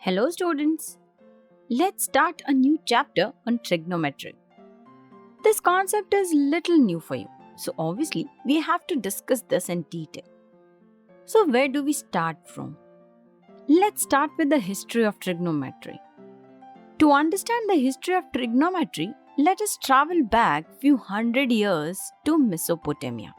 Hello students, let's start a new chapter on trigonometry. This concept is little new for you, so obviously we have to discuss this in detail. So where do we start from? Let's start with the history of trigonometry. To understand the history of trigonometry, let us travel back few hundred years to Mesopotamia,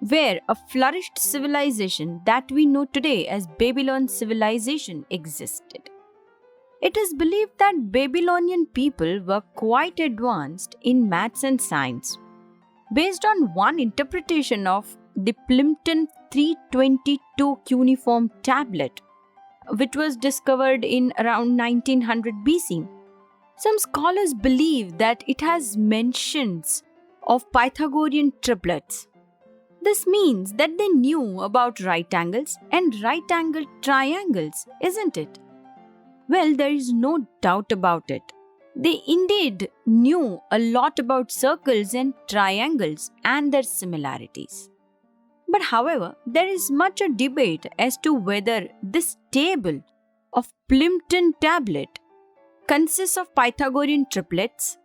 where a flourished civilization that we know today as Babylon civilization existed. It is believed that Babylonian people were quite advanced in maths and science. Based on one interpretation of the Plimpton 322 cuneiform tablet, which was discovered in around 1900 BC, some scholars believe that it has mentions of Pythagorean triplets. This means that they knew about right angles and right angled triangles, isn't it? Well, there is no doubt about it. They indeed knew a lot about circles and triangles and their similarities. But however, there is much a debate as to whether this table of Plimpton tablet consists of Pythagorean triplets,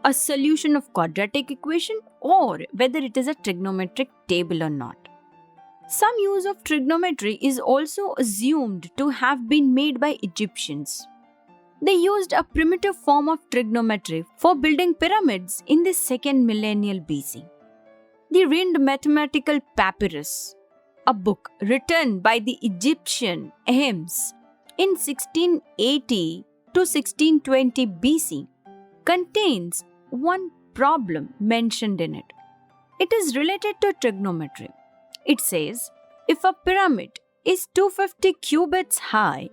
a solution of quadratic equation, or whether it is a trigonometric table or not. Some use of trigonometry is also assumed to have been made by Egyptians. They used a primitive form of trigonometry for building pyramids in the 2nd millennial BC. The Rind Mathematical Papyrus, a book written by the Egyptian Ahmes in 1680 to 1620 BC, contains one problem mentioned in it. It is related to trigonometry. It says, if a pyramid is 250 cubits high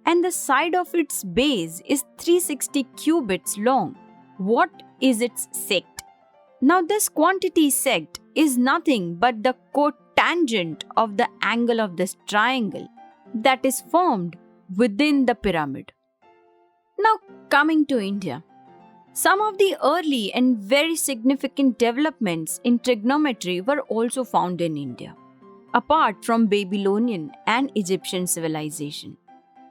and the side of its base is 360 cubits long, what is its sect? Now this quantity sect is nothing but the cotangent of the angle of this triangle that is formed within the pyramid. Now coming to India. Some of the early and very significant developments in trigonometry were also found in India, apart from Babylonian and Egyptian civilization.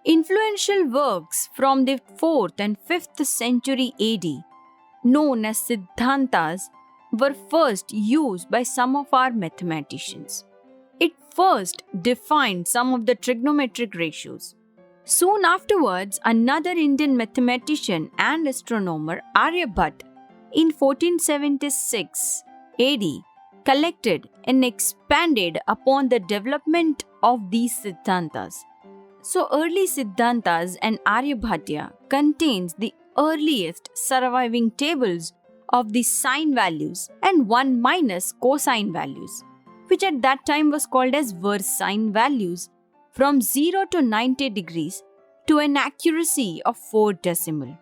Influential works from the 4th and 5th century AD, known as Siddhantas, were first used by some of our mathematicians. It first defined some of the trigonometric ratios. Soon afterwards, another Indian mathematician and astronomer, Aryabhatta, in 1476 AD, collected and expanded upon the development of these Siddhantas. So, early Siddhantas and Aryabhatta contains the earliest surviving tables of the sine values and 1 minus cosine values, which at that time was called as versine values, from 0 to 90 degrees to an accuracy of 4 decimal.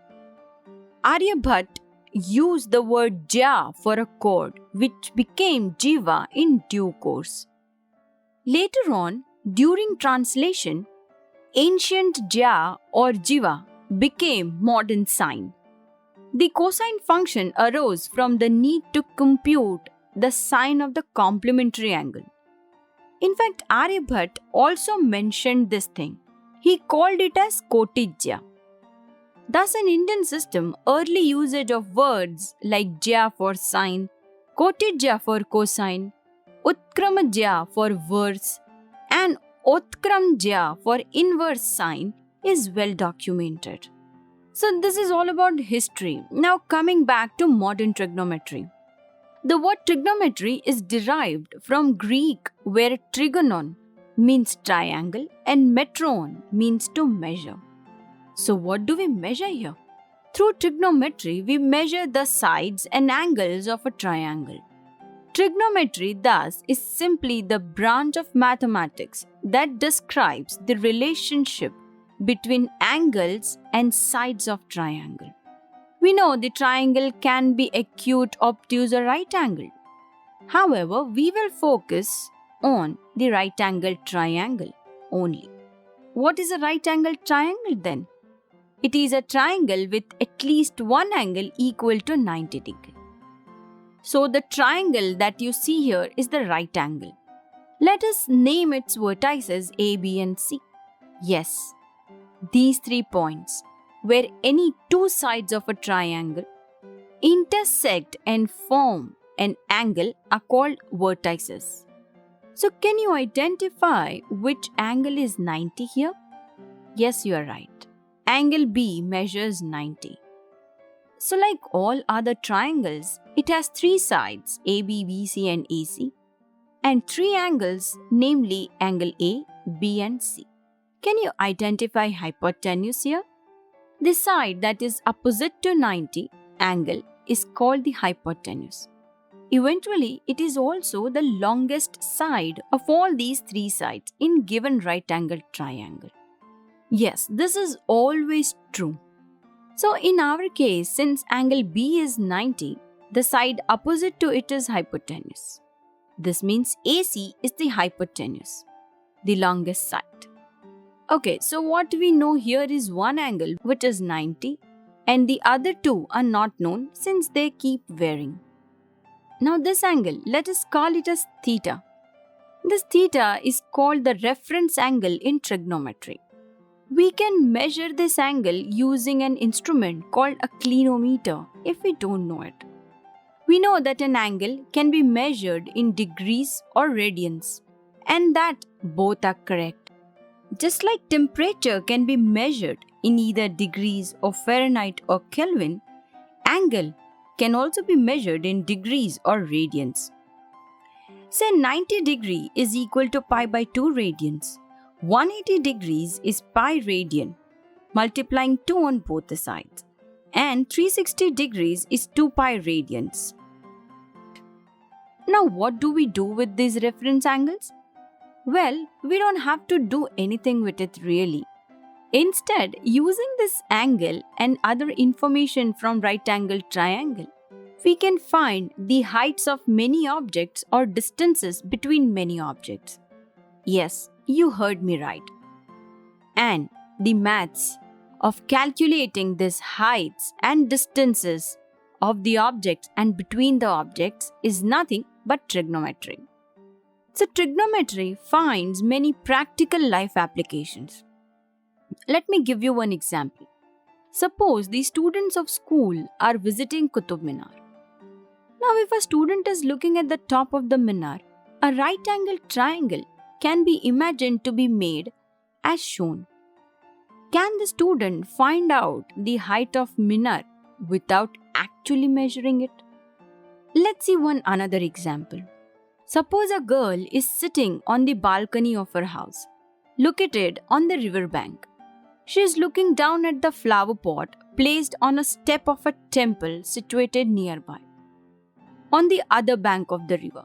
Aryabhatta used the word ja for a chord, which became jiva in due course. Later on, during translation, ancient ja or jiva became modern sine. The cosine function arose from the need to compute the sine of the complementary angle. In fact, Aryabhatta also mentioned this thing. He called it as kotijya. Thus, in Indian system, early usage of words like jya for sine, kotijya for cosine, utkramajya for verse, and utkramjya for inverse sine is well documented. So, this is all about history. Now, coming back to modern trigonometry. The word trigonometry is derived from Greek, where trigonon means triangle and metron means to measure. So what do we measure here? Through trigonometry, we measure the sides and angles of a triangle. Trigonometry, thus, is simply the branch of mathematics that describes the relationship between angles and sides of triangle. We know the triangle can be acute, obtuse, or right angled. However, we will focus on the right angled triangle only. What is a right angled triangle then? It is a triangle with at least one angle equal to 90 degrees. So the triangle that you see here is the right angle. Let us name its vertices A, B and C. Yes, these 3 points where any two sides of a triangle intersect and form an angle are called vertices. So can you identify which angle is 90 here? Yes, you are right. Angle B measures 90. So like all other triangles, it has three sides AB, BC and AC and three angles, namely angle A, B and C. Can you identify hypotenuse here? The side that is opposite to 90 angle is called the hypotenuse. Eventually, it is also the longest side of all these three sides in given right angled triangle. Yes, this is always true. So in our case, since angle B is 90, the side opposite to it is hypotenuse. This means AC is the hypotenuse, the longest side. Okay, so what we know here is one angle which is 90 and the other two are not known since they keep varying. Now this angle, let us call it as theta. This theta is called the reference angle in trigonometry. We can measure this angle using an instrument called a clinometer if we don't know it. We know that an angle can be measured in degrees or radians and that both are correct. Just like temperature can be measured in either degrees or Fahrenheit or Kelvin, angle can also be measured in degrees or radians. Say 90 degree is equal to pi by 2 radians. 180 degrees is pi radian, multiplying 2 on both the sides. And 360 degrees is 2 pi radians. Now what do we do with these reference angles? Well, we don't have to do anything with it really. Instead, using this angle and other information from right angle triangle, we can find the heights of many objects or distances between many objects. Yes, you heard me right. And the maths of calculating these heights and distances of the objects and between the objects is nothing but trigonometry. So trigonometry finds many practical life applications. Let me give you one example. Suppose the students of school are visiting Qutub Minar. Now if a student is looking at the top of the Minar, a right angle triangle can be imagined to be made as shown. Can the student find out the height of Minar without actually measuring it? Let's see one another example. Suppose a girl is sitting on the balcony of her house, located on the river bank. She is looking down at the flower pot placed on a step of a temple situated nearby, on the other bank of the river.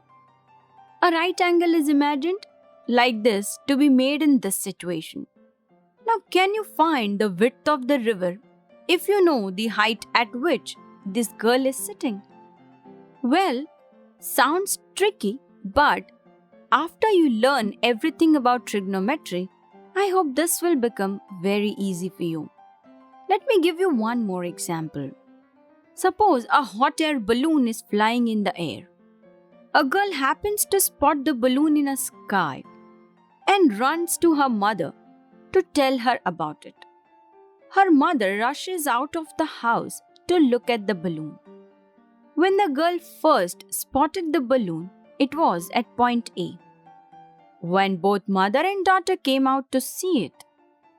A right angle is imagined like this to be made in this situation. Now, can you find the width of the river if you know the height at which this girl is sitting? Well, sounds tricky, but after you learn everything about trigonometry, I hope this will become very easy for you. Let me give you one more example. Suppose a hot air balloon is flying in the air. A girl happens to spot the balloon in a sky and runs to her mother to tell her about it. Her mother rushes out of the house to look at the balloon. When the girl first spotted the balloon, it was at point A. When both mother and daughter came out to see it,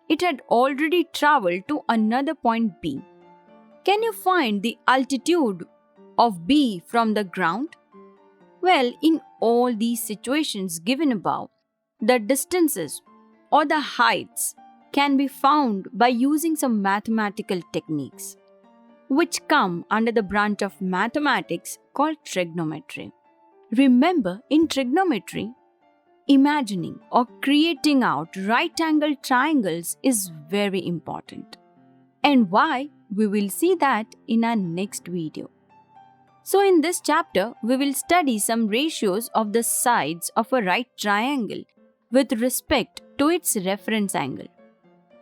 it had already traveled to another point B. Can you find the altitude of B from the ground? Well, in all these situations given above, the distances or the heights can be found by using some mathematical techniques, which come under the branch of mathematics called trigonometry. Remember, in trigonometry, imagining or creating out right-angled triangles is very important. And why? We will see that in our next video. So in this chapter, we will study some ratios of the sides of a right triangle with respect to its reference angle.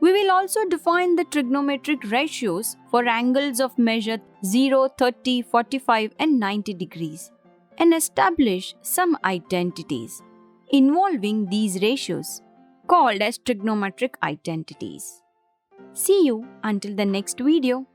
We will also define the trigonometric ratios for angles of measure 0, 30, 45 and 90 degrees and establish some identities involving these ratios called as trigonometric identities. See you until the next video.